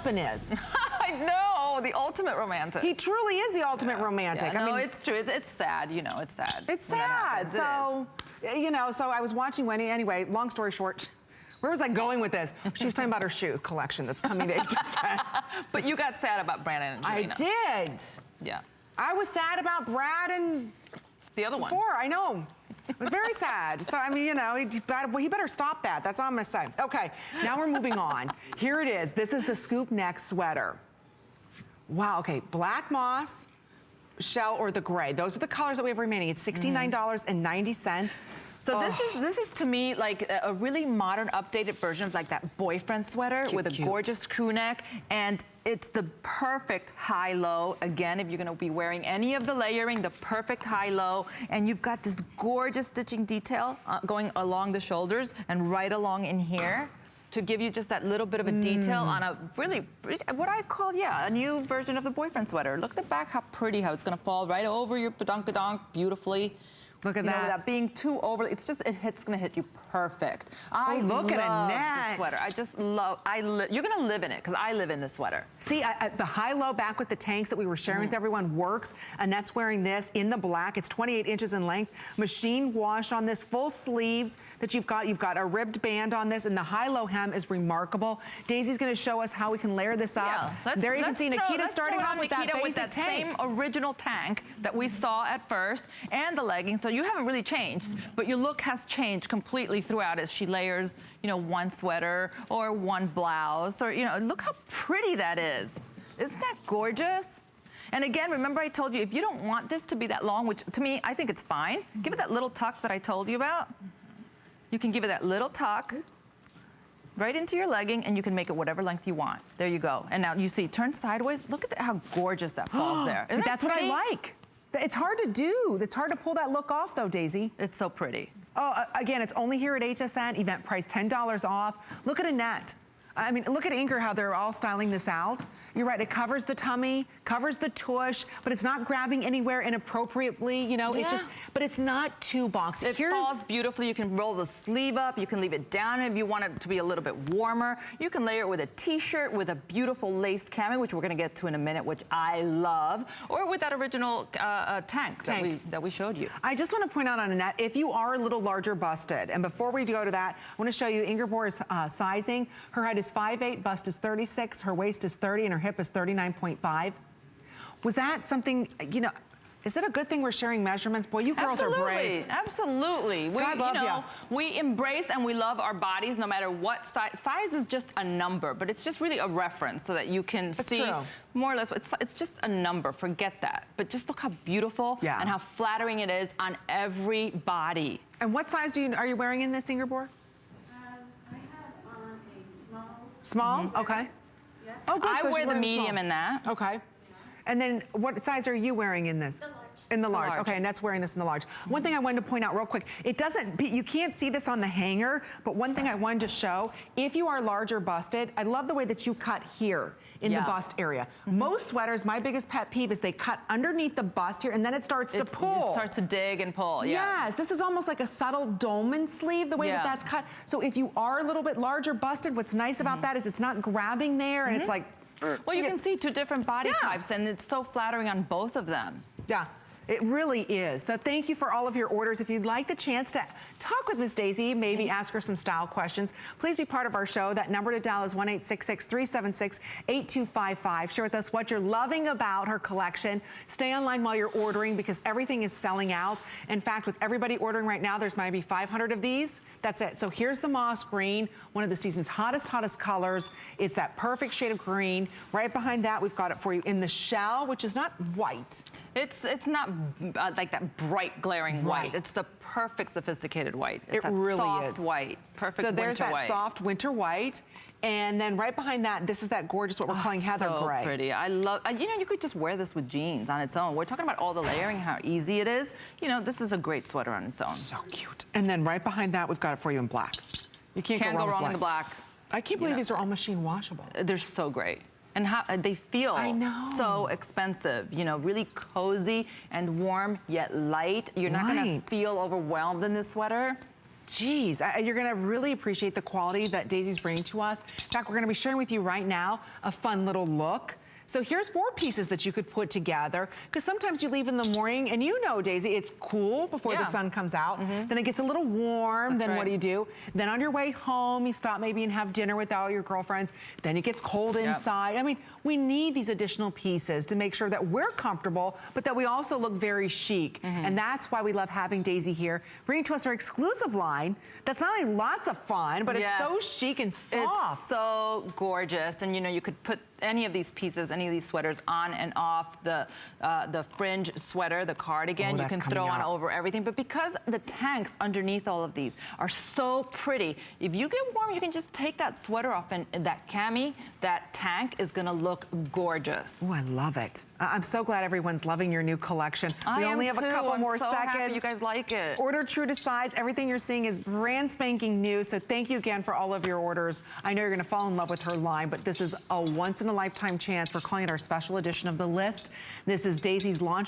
husband is. I know, the ultimate romantic. He truly is the ultimate romantic. Yeah, I no, mean, it's true. It's sad, you know, it's sad. It's sad. So, you know, so I was watching Wendy. Anyway, long story short, where was I going with this? She was talking about her shoe collection that's coming to HSN. But you got sad about Brandon and Gina. I did. Yeah. I was sad about Brad and the other one. Before, I know. It was very sad. So, I mean, you know, he better stop that. That's all I'm going to say. Okay, now we're moving on. Here it is. This is the scoop neck sweater. Wow, okay, black moss, shell, or the gray. Those are the colors that we have remaining. It's $69.90. So this is to me like a really modern, updated version of like that boyfriend sweater with a gorgeous crew neck, and it's the perfect high-low. Again, if you're gonna be wearing any of the layering, the perfect high-low, and you've got this gorgeous stitching detail going along the shoulders and right along in here to give you just that little bit of a detail on a really, what I call, a new version of the boyfriend sweater. Look at the back, how pretty, how it's gonna fall right over your badonkadonk beautifully. Look at that. You know, without being too overly, it's gonna hit you perfect. I look at love the sweater. I just love, you're gonna live in it, because I live in this sweater. See, the high-low back with the tanks that we were sharing with everyone works. Annette's wearing this in the black. It's 28 inches in length. Machine wash on this, full sleeves that you've got. You've got a ribbed band on this, and the high-low hem is remarkable. Daisy's gonna show us how we can layer this up. There you can see Nikita starting off with that basic tank. Same original tank that we saw at first, and the leggings. So you haven't really changed, but your look has changed completely throughout as she layers, you know, one sweater or one blouse, or, you know, look how pretty that is. Isn't that gorgeous? And again, remember I told you, if you don't want this to be that long, which to me, I think it's fine, give it that little tuck that I told you about. You can give it that little tuck right into your legging, and you can make it whatever length you want. There you go. And now you see, turn sideways. Look at how gorgeous that falls there. See, that's what I like. It's hard to do. It's hard to pull that look off, though, Daisy. It's so pretty. Oh, again, it's only here at HSN. Event price $10 off. Look at Annette. I mean, look at Inger, how they're all styling this out. You're right, it covers the tummy, covers the tush, but it's not grabbing anywhere inappropriately, you know, it's just, but it's not too boxy. It falls beautifully. You can roll the sleeve up, you can leave it down if you want it to be a little bit warmer. You can layer it with a t-shirt with a beautiful lace cami, which we're gonna get to in a minute, which I love, or with that original tank. That we showed you. I just want to point out on Annette, if you are a little larger busted, and before we go to that, I want to show you Ingeborg's sizing. Her height is 5'8", bust is 36, her waist is 30, and her hip is 39.5. Was that something, you know, is it a good thing we're sharing measurements? Boy, you girls are brave. Absolutely. God love you. We embrace and we love our bodies no matter what size. Size is just a number, but it's just really a reference so that you can see more or less. It's just a number, forget that. But just look how beautiful and how flattering it is on every body. And what size are you wearing in this, Ingeborg? Small? Okay. Yeah. Oh, good. I wear the medium in that. Okay. And then what size are you wearing in this? The large. In the large. Okay, and that's wearing this in the large. One thing I wanted to point out real quick, you can't see this on the hanger, but one thing I wanted to show, if you are larger busted, I love the way that you cut here in the bust area. Most sweaters, my biggest pet peeve is they cut underneath the bust here and then it starts to pull. It starts to dig and pull, Yes, this is almost like a subtle dolman sleeve, the way that that's cut. So if you are a little bit larger busted, what's nice about that is it's not grabbing there and it's like, well, you can see two different body types and it's so flattering on both of them. Yeah. It really is. So thank you for all of your orders. If you'd like the chance to talk with Miss Daisy, maybe ask her some style questions, please be part of our show. That number to dial is 1-866-376-8255. Share with us what you're loving about her collection. Stay online while you're ordering because everything is selling out. In fact, with everybody ordering right now, there's maybe 500 of these. That's it. So here's the moss green, one of the season's hottest colors. It's that perfect shade of green. Right behind that, we've got it for you in the shell, which is not white. It's not like that bright glaring white. It's the perfect sophisticated white. It's that really soft white, perfect winter white. So there's that soft winter white. And then right behind that, this is that gorgeous, what we're calling heather gray. So pretty. I love, you know, you could just wear this with jeans on its own. We're talking about all the layering, how easy it is. You know, this is a great sweater on its own. So cute. And then right behind that, we've got it for you in black. You can't go wrong in the black. I can't believe these are all machine washable. They're so great. And how they feel so expensive, you know, really cozy and warm yet light. You're not gonna feel overwhelmed in this sweater. Geez, you're gonna really appreciate the quality that Daisy's bringing to us. In fact, we're gonna be sharing with you right now a fun little look. So here's 4 pieces that you could put together, because sometimes you leave in the morning and you know, Daisy, it's cool before the sun comes out. Then it gets a little warm. That's then right. what do? Then on your way home, you stop maybe and have dinner with all your girlfriends. Then it gets cold inside. I mean, we need these additional pieces to make sure that we're comfortable, but that we also look very chic. And that's why we love having Daisy here, bringing to us our exclusive line that's not only lots of fun, but it's so chic and soft. It's so gorgeous. And you know, you could put any of these pieces, any of these sweaters on and off the fringe sweater, the cardigan, you can throw on over everything. But because the tanks underneath all of these are so pretty, if you get warm, you can just take that sweater off, and that cami, that tank is gonna look gorgeous. Oh, I love it. I'm so glad everyone's loving your new collection. We only have a couple more seconds. Happy you guys like it. Order true to size. Everything you're seeing is brand spanking new. So thank you again for all of your orders. I know you're going to fall in love with her line, but this is a once in a lifetime chance. We're calling it our special edition of the list. This is Daisy's launch.